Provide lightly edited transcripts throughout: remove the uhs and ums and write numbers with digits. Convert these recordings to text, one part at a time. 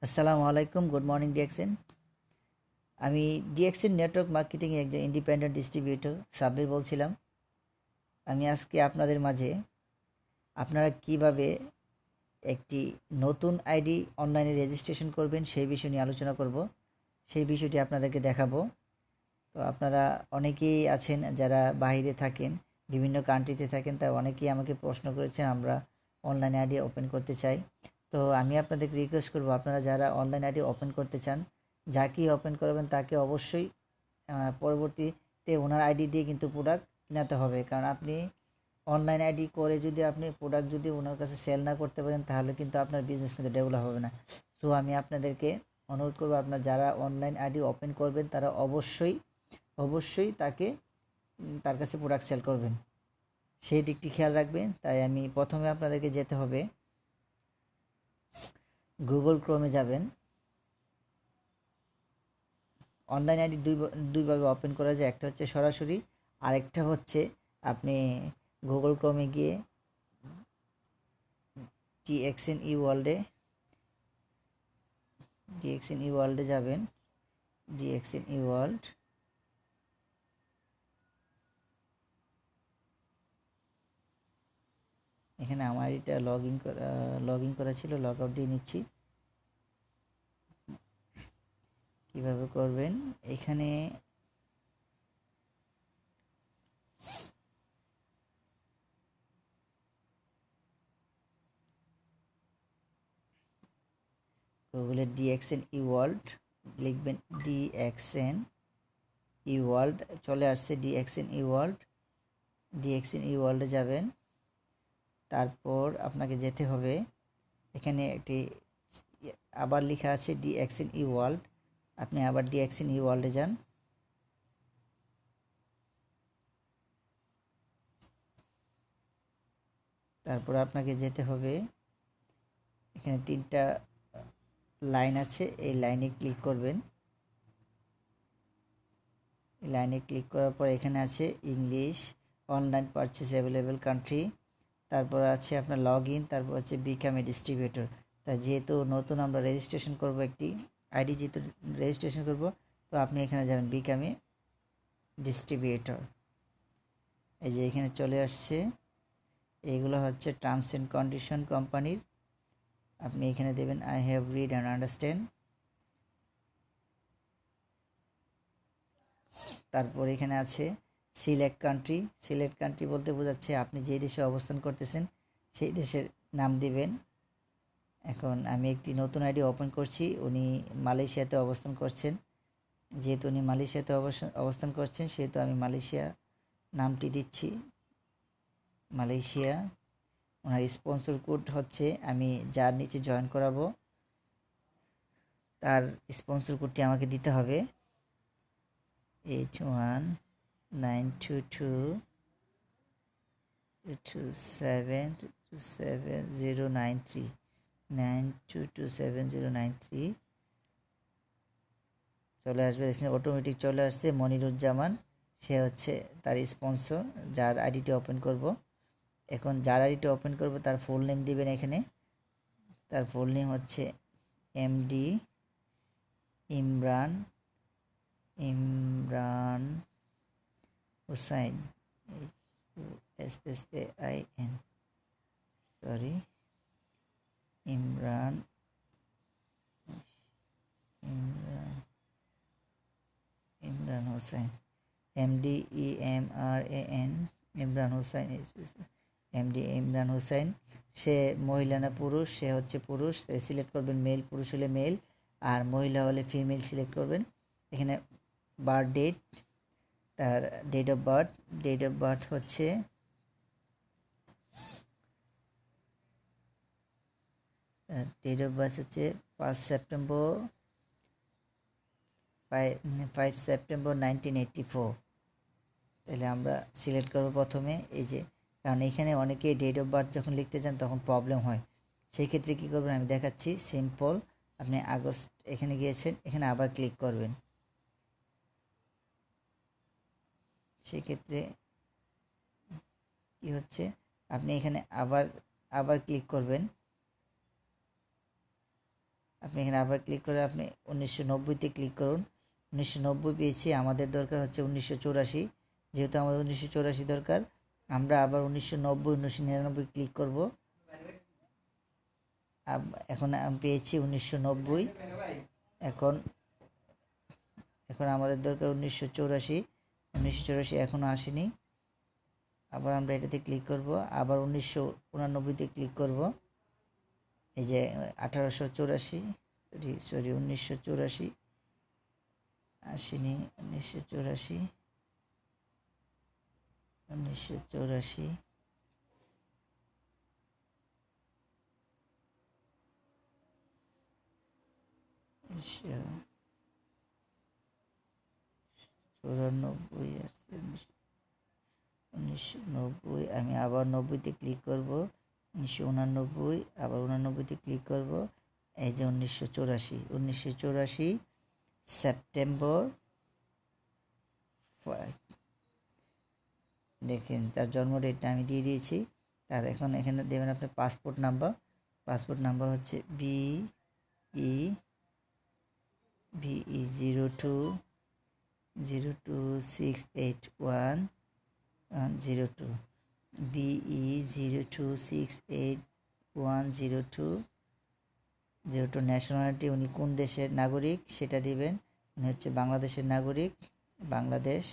আসসালামু আলাইকুম, good morning DXN. আমি ডিএক্সএন নেটওয়ার্ক মার্কেটিং একজন ইন্ডিপেন্ডেন্ট ডিস্ট্রিবিউটর সাব্বির বলছিলাম। আমি আজকে আপনাদের মাঝে আপনারা কিভাবে একটি নতুন আইডি অনলাইনে রেজিস্ট্রেশন করবেন সেই বিষয় নিয়ে আলোচনা করব। সেই বিষয়টি আপনাদেরকে দেখাবো। তো আপনারা অনেকেই আছেন যারা বাইরে থাকেন, বিভিন্ন কান্ট্রিতে থাকেন, তা অনেকেই আমাকে প্রশ্ন করেছেন আমরা অনলাইন আইডি ওপেন করতে চাই। তো আমি আপনাদেরকে রিকোয়েস্ট করব, আপনারা যারা অনলাইন আইডি ওপেন করতে চান, যাকেই ওপেন করবেন তাকে অবশ্যই পরবর্তীতে ওনার আইডি দিয়ে কিন্তু প্রোডাক্ট কিনাতে হবে। কারণ আপনি অনলাইন আইডি করে যদি আপনি প্রোডাক্ট যদি ওনার কাছে সেল না করতে পারেন, তাহলে কিন্তু আপনার বিজনেস কিন্তু ডেভেলপ হবে না। সো আমি আপনাদেরকে অনুরোধ করবো, আপনার যারা অনলাইন আইডি ওপেন করবেন তারা অবশ্যই তার কাছে প্রোডাক্ট সেল করবেন, সেই দিকটি খেয়াল রাখবেন। তাই আমি প্রথমে আপনাদেরকে যেতে হবে, গুগল ক্রোমে যাবেন। অনলাইন আইডি দুইভাবে ওপেন করা যায়, একটা হচ্ছে সরাসরি, আরেকটা হচ্ছে আপনি গুগল ক্রোমে গিয়ে ডিএক্সএন ই ওয়ার্ল্ডে যাবেন। ডিএক্সএন ই ওয়ার্ল্ড, এখানে আমার এটা লগ ইন করা ছিল, লগ আউট দিয়ে নিচ্ছি। কিভাবে করবেন, এখানে গুগলে ডিএক্সএন ই ওয়ার্ল্ড লিখবেন। ডিএক্সএন ই ওয়ার্ল্ড চলে আসছে। ডিএক্সএন ই ওয়ার্ল্ডে যাবেন। তারপর আপনাকে যেতে হবে, এখানে একটি আবার লেখা আছে ডিএক্সএন ই ওয়ার্ল্ড, আপনি আবার ডিএক্সএন ই ওয়ার্ল্ডে যান। তারপর আপনাকে যেতে হবে, এখানে 3টা লাইন আছে, এই লাইনে ক্লিক করবেন। এই লাইনে ক্লিক করার পর এখানে আছে English, online purchase available country, তারপর আছে আপনার লগ ইন, তারপর হচ্ছে বিকাম এ ডিস্ট্রিবিউটর। তা যেহেতু নতুন আমরা রেজিস্ট্রেশন করব, একটি আইডি যেহেতু রেজিস্ট্রেশন করব, তো আপনি এখানে যাবেন বিকাম এ ডিস্ট্রিবিউটর। এই যে এখানে চলে আসছে, এইগুলো হচ্ছে টার্মস অ্যান্ড কন্ডিশন কোম্পানির। আপনি এখানে দেবেন I have read and understand. তারপর এখানে আছে সিলেক্ট কান্ট্রি বলতে বোঝাচ্ছে আপনি যে দেশে অবস্থান করতেছেন সেই দেশের নাম দিবেন। এখন আমি একটি নতুন আইডি ওপেন করছি, উনি মালয়েশিয়াতে অবস্থান করছেন। যেহেতু উনি মালয়েশিয়াতে অবস্থান করছেন, সেহেতু আমি মালয়েশিয়া নামটি দিচ্ছি, মালয়েশিয়া। ওনার স্পন্সর কোড হচ্ছে, আমি যার নিচে জয়েন করাবো তার স্পন্সর কোডটি আমাকে দিতে হবে, 819227270939227093। চলে আসবে, অটোমেটিক চলে আসছে। মনিরুজ্জামান, সে হচ্ছে তার স্পন্সর, যার আইডিটি ওপেন করব। এখন যার আইডিটি ওপেন করব তার ফুল নেম দিবেন এখানে। তার ফুল নেম হচ্ছে MD Imran Imran Hussain, SSAIN, sorry, Imran Imran Imran Hossain, MDEMRAN, Imran Hossain, Imran Hossain. সে মহিলা না পুরুষ, সে হচ্ছে পুরুষ, সিলেক্ট করবেন মেল, পুরুষ হলে মেল, আর মহিলা হলে ফিমেল সিলেক্ট করবেন। এখানে বার্থ ডেট, তার ডেট অফ বার্থ হচ্ছে ডেট অফ বার্থ হচ্ছে 5 সেপ্টেম্বর 1984। তাহলে আমরা সিলেক্ট করবো প্রথমে এই যে, কারণ এখানে অনেকে ডেট অফ বার্থ যখন লিখতে চান তখন প্রবলেম হয়। সেই ক্ষেত্রে কী করবেন আমি দেখাচ্ছি, সিম্পল। আপনি আগস্ট এখানে গিয়েছেন, এখানে আবার ক্লিক করবেন। সেক্ষেত্রে কি হচ্ছে, আপনি এখানে আবার ক্লিক করবেন। আপনি এখানে আবার ক্লিক করে আপনি 1990-তে ক্লিক করুন। 1990 পেয়েছি, আমাদের দরকার হচ্ছে 1984। যেহেতু আমাদের 1984 দরকার, আমরা আবার 1990 1999 ক্লিক করব। এখন আমি পেয়েছি 1990। এখন এখন আমাদের দরকার 1984 এখনও আসেনি। আবার আমরা এটাতে ক্লিক করব, আবার 1989-তে ক্লিক করব। এই যে 1884, সরি 1984 আসেনি। 1984 1994 আসছে। 1990 আমি আবার 90-তে ক্লিক করব। 1989 আবার 89-তে ক্লিক করব। এই যে 1984 সেপ্টেম্বর 5। দেখেন তার জন্ম ডেটটা আমি দিয়ে দিয়েছি। তার এখন এখানে দেবেন আপনার পাসপোর্ট নাম্বার। পাসপোর্ট নাম্বার হচ্ছে BE 02681102 BE 02681102। ন্যাশনালিটি উনি কোন দেশের নাগরিক সেটা দিবেন। উনি হচ্ছে বাংলাদেশের নাগরিক, বাংলাদেশ।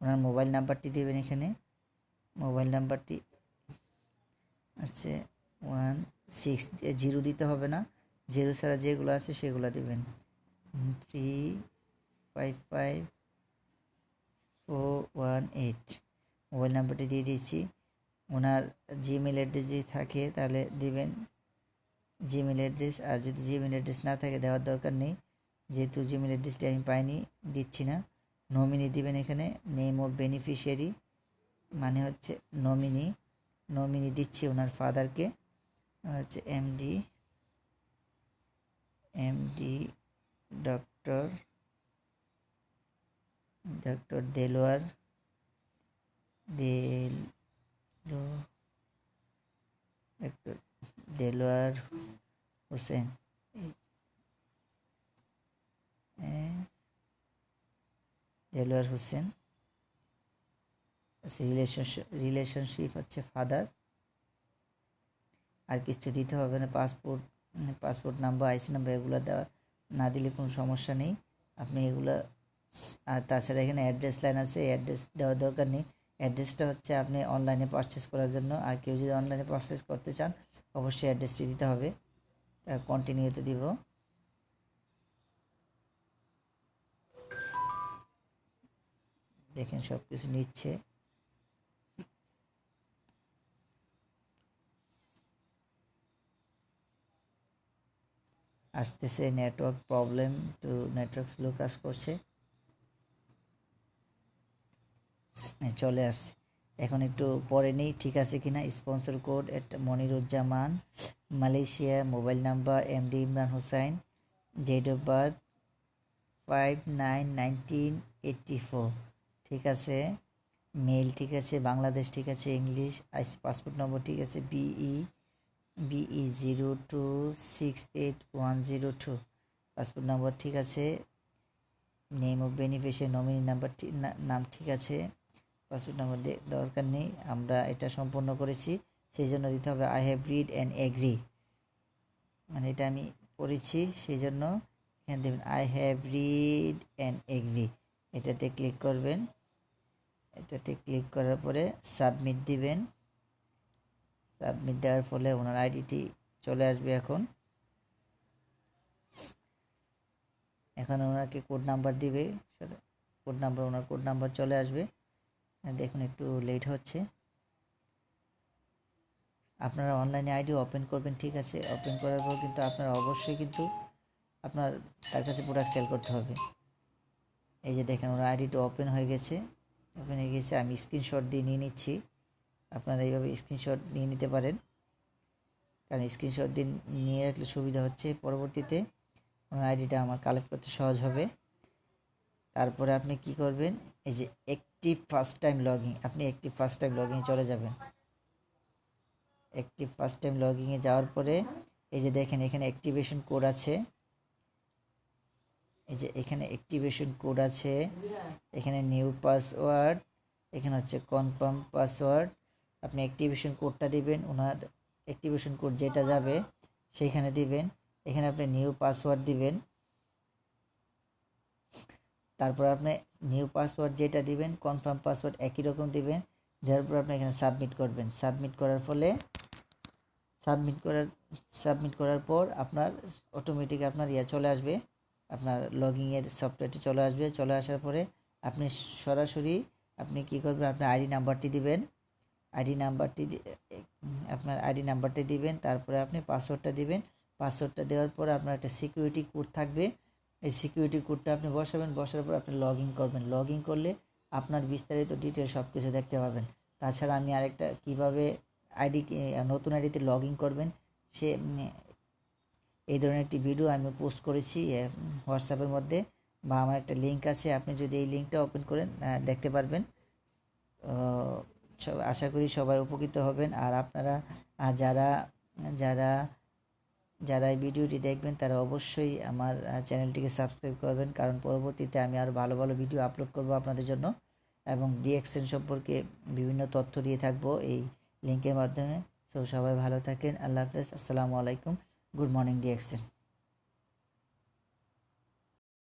ওনার মোবাইল নাম্বারটি দেবেন এখানে। মোবাইল নাম্বারটি হচ্ছে 0 দিতে হবে না, 0 ছাড়া যেগুলো আছে সেগুলো দেবেন। 355418 মোবাইল নাম্বারটি দিয়ে দিচ্ছি। ওনার জিমেল অ্যাড্রেস যদি থাকে তাহলে দিবেন জিমেল অ্যাড্রেস, আর যদি জিমেল অ্যাড্রেস না থাকে দেওয়ার দরকার নেই, যেহেতু জিমেল অ্যাড্রেসটি আমি পাইনি দিচ্ছি না। নমিনি দিবেন এখানে, নেম অফ বেনিফিশিয়ারি মানে হচ্ছে নমিনি দিচ্ছি ওনার ফাদারকে, হচ্ছে MD doctor Delwar Hossain. Delwar Hossain. Relationship হচ্ছে ফাদার। আর কিছু দিতে হবে না। পাসপোর্ট নাম্বার, আইসি নাম্বার এগুলো দেওয়া না দিলে কোনো সমস্যা নেই। আপনি এগুলো, আর তাছাড়া এখানে অ্যাড্রেস লাইন আছে, অ্যাড্রেস দেওয়ার দরকার নেই। অ্যাড্রেসটা হচ্ছে আপনি অনলাইনে পারচেস করার জন্য। আর কেউ যদি অনলাইনে পারচেস করতে চান অবশ্যই অ্যাড্রেসটি দিতে হবে। কন্টিনিউতে দিব। দেখেন সব কিছু নিচ্ছে। আসতেছে, নেটওয়ার্ক প্রবলেম, তো নেটওয়ার্ক স্লো কাজ করছে। চলে আসছে। এখন একটু পরে নেই ঠিক আছে কিনা। Sponsor code Moniruzzaman, Malaysia, mobile number MD Imran Hossain, date of birth 5/9/1984 ঠিক আছে, মেল ঠিক আছে, বাংলাদেশ ঠিক আছে, ইংলিশ, পাসপোর্ট নম্বর ঠিক আছে, BE 02681102 পাসপোর্ট নম্বর ঠিক আছে, নেম অফ বেনিফিশিয়ারি নমিনি নাম ঠিক আছে। পাসপোর্ট নাম্বার দরকার নেই, আমরা এটা সম্পন্ন করেছি, সেই জন্য দিতে হবে I have read and agree, মানে এটা আমি পড়েছি সেই জন্য এখানে দেবেন I have read and agree. এটাতে ক্লিক করবেন। এটাতে ক্লিক করার পরে সাবমিট দিবেন। সাবমিট দেওয়ার ফলে ওনার আইডিটি চলে আসবে। এখন ওনাকে কোড নাম্বার দিবে, ওনার কোড নাম্বার চলে আসবে। দেখুন একটু লেট হচ্ছে। আপনারা অনলাইনে আইডি ওপেন করবেন ঠিক আছে। ওপেন করার পর কিন্তু আপনারা অবশ্যই কিন্তু তার কাছে প্রোডাক্ট সেল করতে হবে। এই যে দেখেন ওনার আইডিটা ওপেন হয়ে গেছে। আমি স্ক্রিনশট দিয়ে নিয়ে নিচ্ছি। আপনারা এইভাবে স্ক্রিনশট নিয়ে নিতে পারেন, কারণ স্ক্রিনশট দিয়ে নিয়ে রাখলে সুবিধা হচ্ছে, পরবর্তীতে ওনার আইডিটা আমার কালেক্ট করতে সহজ হবে। তারপরে আপনি কি করবেন, এই যে অ্যাক্টিভ ফার্স্ট টাইম লগইন, আপনি অ্যাক্টিভ ফার্স্ট টাইম লগইনে চলে যাবেন। অ্যাক্টিভ ফার্স্ট টাইম লগইনে যাওয়ার পরে এই যে দেখেন এখানে অ্যাক্টিভেশন কোড আছে, এই যে এখানে অ্যাক্টিভেশন কোড আছে, এখানে নিউ পাসওয়ার্ড, এখানে হচ্ছে কনফার্ম পাসওয়ার্ড। আপনি অ্যাক্টিভেশন কোডটা দিবেন, ওনার অ্যাক্টিভেশন কোড যেটা যাবে সেইখানে দিবেন। এখানে আপনি নিউ পাসওয়ার্ড দিবেন, তারপর আপনি নিউ পাসওয়ার্ড যেটা দিবেন কনফার্ম পাসওয়ার্ড একই রকম দিবেন। দেওয়ার পর আপনি এখানে সাবমিট করবেন। সাবমিট করার ফলে সাবমিট করার পর আপনার অটোমেটিক আপনার চলে আসবে, আপনার লগইনের সফটওয়্যারটি চলে আসবে। চলে আসার পরে আপনি সরাসরি আপনি কী করবেন, আপনার আইডি নাম্বারটি দিবেন, আপনার আইডি নাম্বারটি দিবেন, তারপরে আপনি পাসওয়ার্ডটা দিবেন। পাসওয়ার্ডটা দেওয়ার পর আপনার একটা সিকিউরিটি কোড থাকবে, এই সিকিউরিটি কোডটা আপনি বসাবেন। বসার পর আপনি লগ ইন করবেন। লগ ইন করলে আপনার বিস্তারিত ডিটেল সব কিছু দেখতে পাবেন। তাছাড়া আমি আরেকটা কীভাবে নতুন আইডিতে লগ ইন করবেন সে এই ধরনের একটি ভিডিও আমি পোস্ট করেছি হোয়াটসঅ্যাপের মধ্যে, বা আমার একটা লিঙ্ক আছে, আপনি যদি এই লিঙ্কটা ওপেন করেন দেখতে পারবেন। আশা করি সবাই উপকৃত হবেন। আর আপনারা যারা যারা যারা এই ভিডিওটি দেখবেন তারা অবশ্যই আমার চ্যানেলটিকে সাবস্ক্রাইব করবেন, কারণ পরবর্তীতে আমি আরও ভালো ভালো ভিডিও আপলোড করব আপনাদের জন্য, এবং ডিএক্সএন সম্পর্কে বিভিন্ন তথ্য দিয়ে থাকবো এই লিঙ্কের মাধ্যমে। সো সবাই ভালো থাকেন, আল্লাহ হাফেজ, আসসালামু আলাইকুম, গুড মর্নিং ডিএক্সএন।